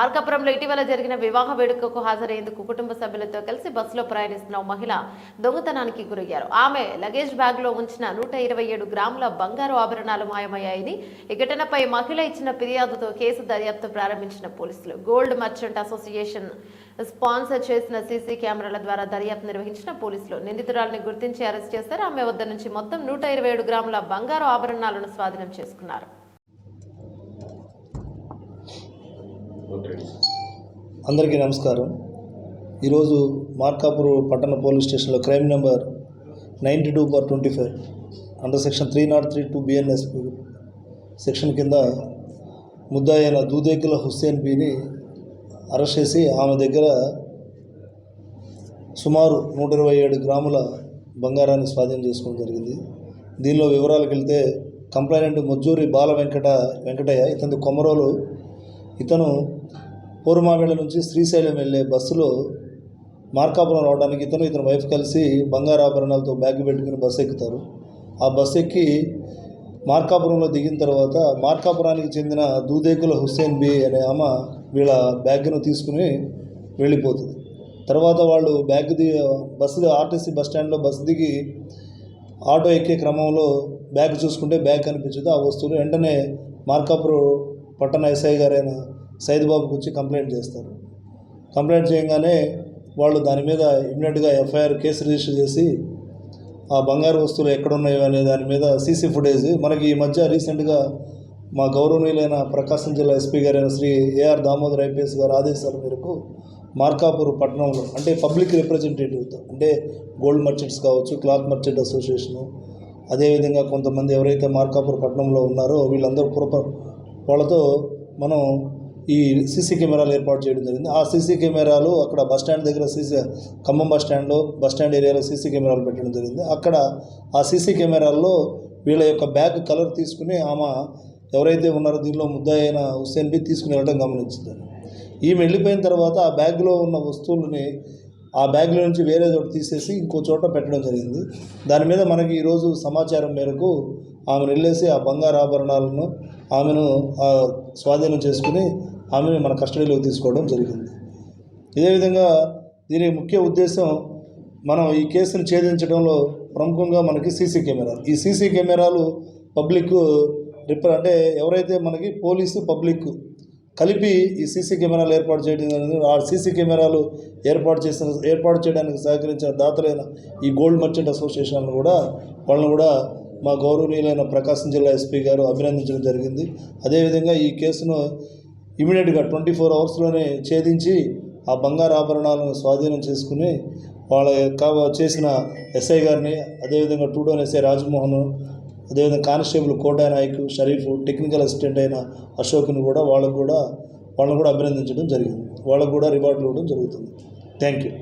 మార్కాపురంలో ఇటీవల జరిగిన వివాహ వేడుకకు హాజరయ్యేందుకు కుటుంబ సభ్యులతో కలిసి బస్సులో ప్రయాణిస్తున్న మహిళ దొంగతనానికి గురయ్యారు. ఆమె లగేజ్ బ్యాగ్ లో ఉంచిన 127 గ్రాముల బంగారు ఆభరణాలు మాయమయ్యాయని ఈ ఘటనపై మహిళ ఇచ్చిన ఫిర్యాదుతో కేసు దర్యాప్తు ప్రారంభించిన పోలీసులు గోల్డ్ మర్చెంట్ అసోసియేషన్ స్పాన్సర్ చేసిన సీసీ కెమెరాల ద్వారా దర్యాప్తు నిర్వహించిన పోలీసులు నిందితురాలిని గుర్తించి అరెస్ట్ చేశారు. ఆమె వద్ద నుంచి మొత్తం 127 గ్రాముల బంగారు ఆభరణాలను స్వాధీనం చేసుకున్నారు. అందరికీ నమస్కారం. ఈరోజు మార్కాపూర్ పట్టణ పోలీస్ స్టేషన్లో crime number 92/25 under section 303 BNS section కింద ముద్దాయి అయిన దూదేకుల హుస్సేన్ బిని అరెస్ట్ చేసి ఆమె దగ్గర సుమారు 127 గ్రాముల బంగారాన్ని స్వాధీనం చేసుకోవడం జరిగింది. దీనిలో వివరాలకు వెళ్తే కంప్లైనెంట్ ముజ్జూరి బాల వెంకటయ్య, ఇతని కొమరోలు. ఇతను పూర్వమామిళ్ళ నుంచి శ్రీశైలం వెళ్ళే బస్సులో మార్కాపురం రావడానికి ఇతని వైఫ్ కలిసి బంగారు ఆభరణాలతో బ్యాగ్ పెట్టుకుని బస్సు ఎక్కుతారు. ఆ బస్సు ఎక్కి మార్కాపురంలో దిగిన తర్వాత మార్కాపురానికి చెందిన దూదేకుల హుస్సేన్ బి అనే ఆమె వీళ్ళ బ్యాగ్ను తీసుకుని వెళ్ళిపోతుంది. తర్వాత వాళ్ళు బస్సు ఆర్టీసీ బస్ స్టాండ్లో బస్సు దిగి ఆటో ఎక్కే క్రమంలో బ్యాగ్ చూసుకుంటే బ్యాగ్ కనిపించదు. ఆ వస్తువులు వెంటనే మార్కాపురం పట్టణ ఎస్ఐ గారైన సైదుబాబుకి వచ్చి కంప్లైంట్ చేస్తారు. కంప్లైంట్ చేయగానే వాళ్ళు దాని మీద ఇమ్మీడియట్గా ఎఫ్ఐఆర్ కేసు రిజిస్టర్ చేసి ఆ బంగారు వస్తువులు ఎక్కడున్నాయో అనే దాని మీద సీసీ ఫుటేజ్ మనకి ఈ మధ్య రీసెంట్గా మా గౌరవనీయులైన ప్రకాశం జిల్లా ఎస్పీ గారైన శ్రీ ఏఆర్ దామోదర్ ఐపీఎస్ గారి ఆదేశాల మేరకు మార్కాపూర్ పట్టణంలో అంటే పబ్లిక్ రిప్రజెంటేటివ్తో అంటే గోల్డ్ మర్చెంట్స్ కావచ్చు, క్లాత్ మర్చెంట్ అసోసియేషను, అదేవిధంగా కొంతమంది ఎవరైతే మార్కాపూర్ పట్టణంలో ఉన్నారో వీళ్ళందరూ వాళ్ళతో మనం ఈ సీసీ కెమెరాలు ఏర్పాటు చేయడం జరిగింది. ఆ సీసీ కెమెరాలు అక్కడ బస్టాండ్ దగ్గర ఖమ్మం బస్టాండ్ ఏరియాలో సీసీ కెమెరాలు పెట్టడం జరిగింది. అక్కడ ఆ సీసీ కెమెరాల్లో వీళ్ళ యొక్క బ్యాగ్ కలర్ తీసుకుని ఆమె ఎవరైతే ఉన్నారో దీనిలో ముద్దాయి అయిన హుస్సేన్ బి తీసుకుని వెళ్ళడం గమనించింది. ఈమె వెళ్ళిపోయిన తర్వాత ఆ బ్యాగ్లో ఉన్న వస్తువులని ఆ బ్యాగ్లో నుంచి వేరే చోట తీసేసి ఇంకో చోట పెట్టడం జరిగింది. దాని మీద మనకి ఈరోజు సమాచారం మేరకు ఆమెను వెళ్ళేసి ఆ బంగారు ఆభరణాలను ఆమెను స్వాధీనం చేసుకుని ఆమెను మన కస్టడీలోకి తీసుకోవడం జరిగింది. ఇదే విధంగా దీని ముఖ్య ఉద్దేశం మనం ఈ కేసును ఛేదించడంలో ప్రముఖంగా మనకి సీసీ కెమెరాలు. ఈ సీసీ కెమెరాలు పబ్లిక్ అంటే ఎవరైతే మనకి పోలీసు పబ్లిక్ కలిపి ఈ సీసీ కెమెరాలు ఏర్పాటు చేయడం జరిగింది. ఆ సీసీ కెమెరాలు ఏర్పాటు చేయడానికి సహకరించిన దాతలైన ఈ గోల్డ్ మర్చెంట్ అసోసియేషన్ వాళ్ళని కూడా మా గౌరవనీయులైన ప్రకాశం జిల్లా ఎస్పీ గారు అభినందించడం జరిగింది. అదేవిధంగా ఈ కేసును ఇమీడియట్గా 24 అవర్స్లోనే ఛేదించి ఆ బంగారు ఆభరణాలను స్వాధీనం చేసుకుని వాళ్ళ చేసిన ఎస్ఐ గారిని, అదేవిధంగా 2 డౌన్ ఎస్ఐ రాజమోహన్, అదేవిధంగా constable Kota Nayak, Sharif, technical assistant అయిన అశోక్ని కూడా వాళ్ళని కూడా అభినందించడం జరిగింది. వాళ్ళకు కూడా రివార్డులు ఇవ్వడం జరుగుతుంది. Thank you.